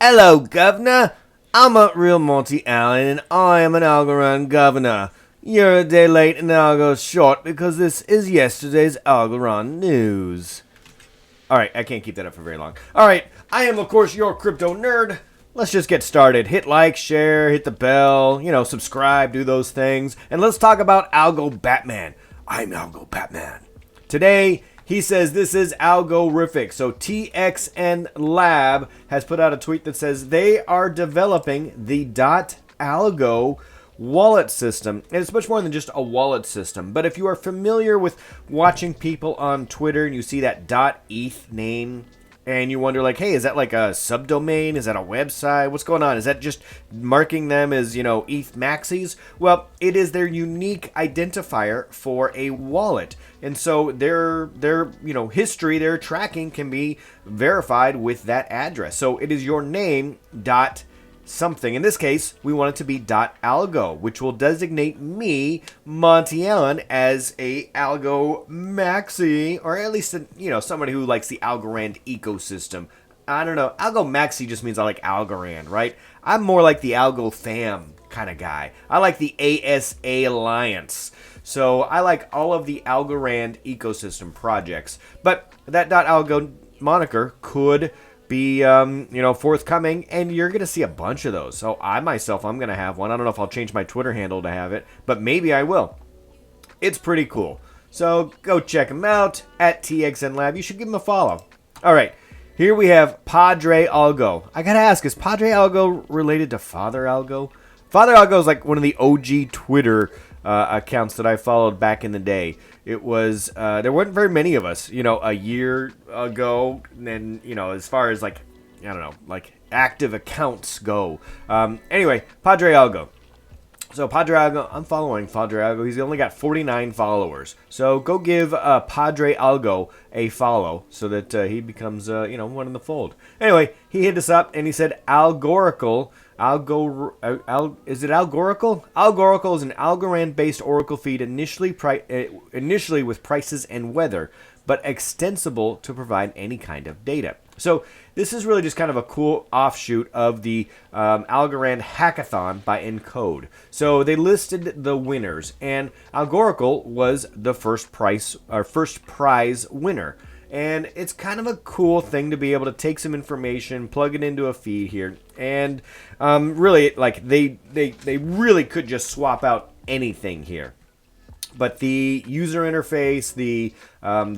Hello, Governor. I'm a real Monty Allen, and I am an Algorand Governor. You're a day late, and I'll go short because this is yesterday's Algorand news. Alright, I can't keep that up for very long. Alright, I am, of course, your KryptoNurd. Let's just get started. Hit like, share, hit the bell, subscribe, do those things. And let's talk about Algo Batman. I'm Algo Batman. Today, he says this is Algorand. So TXN Lab has put out a tweet that says they are developing the .algo wallet system. And it's much more than just a wallet system. But if you are familiar with watching people on Twitter and you see that .eth name and you wonder like, hey, is that like a subdomain? Is that a website? What's going on? Is that just marking them as, ETH maxis? Well, it is their unique identifier for a wallet. And so their history, their tracking can be verified with that address. So it is your name dot something. In this case, we want it to be .algo, which will designate me, Monty Allen, as a Algo maxi, or at least somebody who likes the Algorand ecosystem. I don't know. Algo maxi just means I like Algorand, right? I'm more like the Algo fam kind of guy. I like the ASA Alliance. So I like all of the Algorand ecosystem projects. But that .algo moniker could be forthcoming, and you're gonna see a bunch of those. So I'm gonna have one. I don't know if I'll change my Twitter handle to have it, but maybe I will. It's pretty cool. So go check them out at TXN Lab. You should give them a follow. All right, here we have Padre Algo. I gotta ask, is Padre Algo related to Father Algo? Father Algo is like one of the OG Twitter accounts that I followed back in the day. It was there weren't very many of us, a year ago. And as far as like active accounts go. Anyway, Padre Algo. So Padre Algo, I'm following Padre Algo. He's only got 49 followers. So go give Padre Algo a follow so that he becomes one in the fold. Anyway, he hit us up and he said Algoracle. Is it Algoracle? Algoracle is an Algorand-based Oracle feed initially with prices and weather, but extensible to provide any kind of data. So this is really just kind of a cool offshoot of the Algorand Hackathon by Encode. So they listed the winners, and Algoracle was the first prize winner. And it's kind of a cool thing to be able to take some information, plug it into a feed here, and really, like they really could just swap out anything here. But the user interface, the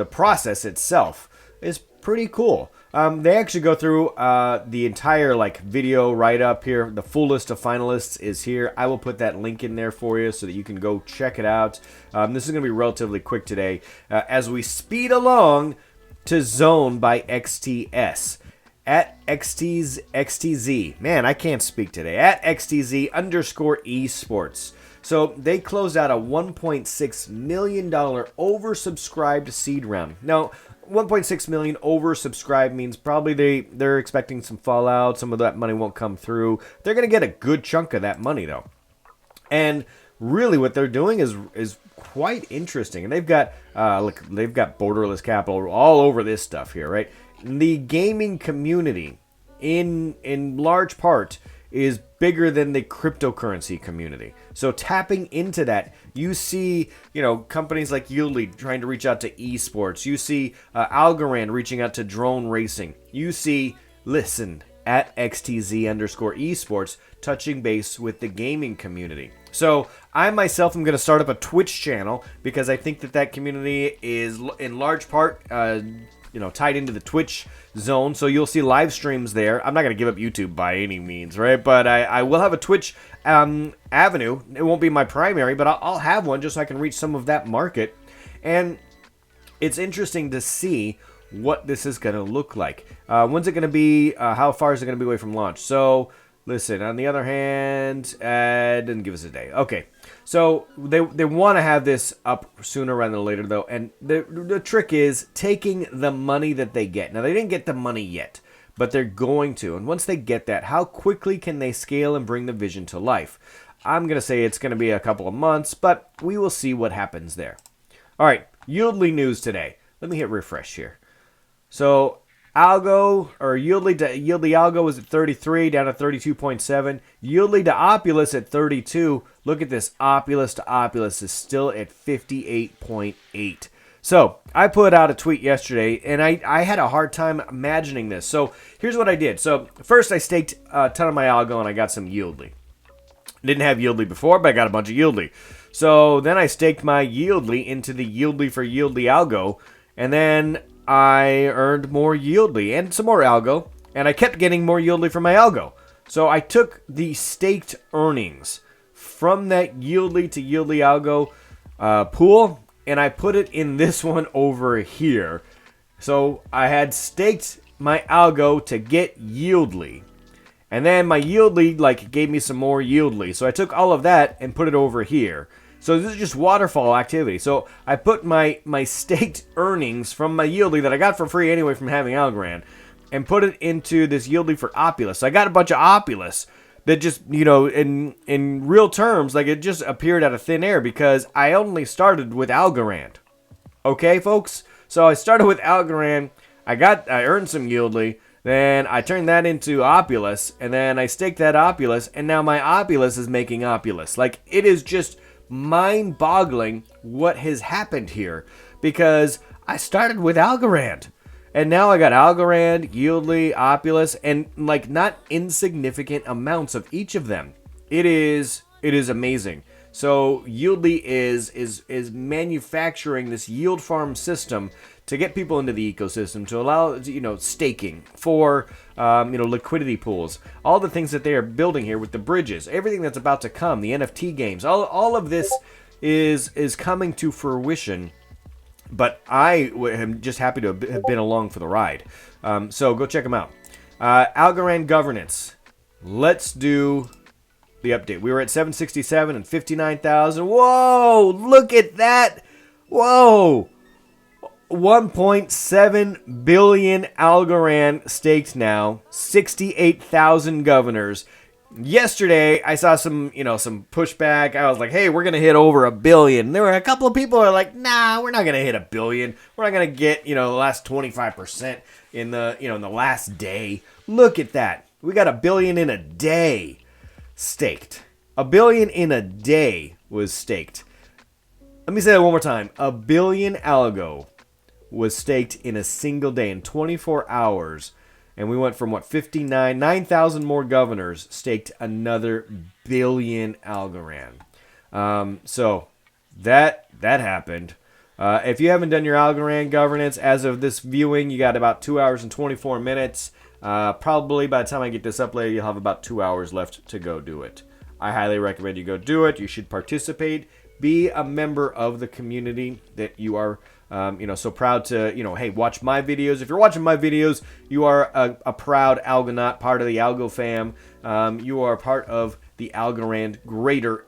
process itself is pretty cool. They actually go through the entire video write-up here. The full list of finalists is here. I will put that link in there for you so that you can go check it out. This is going to be relatively quick today as we speed along to Zone by XTS. At XTZ. Man, I can't speak today. At XTZ_esports. So they closed out a $1.6 million oversubscribed seed round. Now, 1.6 million oversubscribed means probably they're expecting some fallout. Some of that money won't come through. They're going to get a good chunk of that money, though. And really what they're doing is quite interesting. And they've got borderless capital all over this stuff here, right? The gaming community in large part is bigger than the cryptocurrency community. So tapping into that, you see, companies like YLDY trying to reach out to esports. You see Algorand reaching out to drone racing. You see, at XTZ_esports touching base with the gaming community. So I myself am going to start up a Twitch channel because I think that community is in large part tied into the Twitch zone. So you'll see live streams there. I'm not going to give up YouTube by any means, right? But I will have a Twitch avenue. It won't be my primary, but I'll have one just so I can reach some of that market. And it's interesting to see what this is going to look like. When's it going to be? How far is it going to be away from launch? So listen, on the other hand, didn't give us a day. Okay, so they want to have this up sooner rather than later, though. And the trick is taking the money that they get. Now, they didn't get the money yet, but they're going to. And once they get that, how quickly can they scale and bring the vision to life? I'm going to say it's going to be a couple of months, but we will see what happens there. All right, YLDY news today. Let me hit refresh here. So Algo, or YLDY Algo was at 33, down to 32.7. YLDY to Opulus at 32. Look at this. Opulus to Opulus is still at 58.8. So I put out a tweet yesterday, and I had a hard time imagining this. So here's what I did. So first I staked a ton of my Algo, and I got some YLDY. Didn't have YLDY before, but I got a bunch of YLDY. So then I staked my YLDY into the YLDY for YLDY Algo, and then I earned more YLDY and some more Algo, and I kept getting more YLDY from my Algo. So I took the staked earnings from that YLDY to YLDY Algo pool, and I put it in this one over here. So I had staked my Algo to get YLDY, and then my YLDY gave me some more YLDY. So I took all of that and put it over here. So this is just waterfall activity. So I put my staked earnings from my YLDY that I got for free anyway from having Algorand, and put it into this YLDY for Opulus. So I got a bunch of Opulus that just, in real terms, it just appeared out of thin air because I only started with Algorand. Okay, folks? So I started with Algorand. I earned some YLDY. Then I turned that into Opulus, and then I staked that Opulus, and now my Opulus is making Opulus. It is just mind-boggling what has happened here, because I started with Algorand, and now I got Algorand, YLDY, Opulus, and not insignificant amounts of each of them. It is amazing. So YLDY is manufacturing this yield farm system to get people into the ecosystem, to allow staking for liquidity pools, all the things that they are building here with the bridges, everything that's about to come, the NFT games, all of this is coming to fruition. But I am just happy to have been along for the ride. So go check them out. Algorand Governance. Let's do the update. We were at 767 and 59,000. Whoa! Look at that! Whoa! 1.7 billion Algorand staked now. 68,000 governors. Yesterday, I saw some pushback. I was like, hey, we're going to hit over $1 billion. There were a couple of people who are like, nah, we're not going to hit $1 billion. We're not going to get, the last 25% in the last day. Look at that. We got $1 billion in a day staked. $1 billion in a day was staked. Let me say that one more time. $1 billion Algo was staked in a single day, in 24 hours. And we went from 9,000 more governors staked another $1 billion Algorand. So that happened. If you haven't done your Algorand governance as of this viewing, you got about 2 hours and 24 minutes. Probably by the time I get this up later, you'll have about 2 hours left to go do it. I highly recommend you go do it. You should participate. Be a member of the community that you are so proud to, hey, watch my videos. If you're watching my videos, you are a proud Algonaut, part of the Algo fam. You are part of the Algorand greater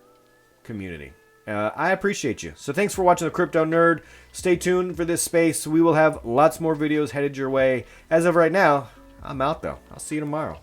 community. I appreciate you. So thanks for watching the KryptoNurd. Stay tuned for this space. We will have lots more videos headed your way. As of right now, I'm out, though. I'll see you tomorrow.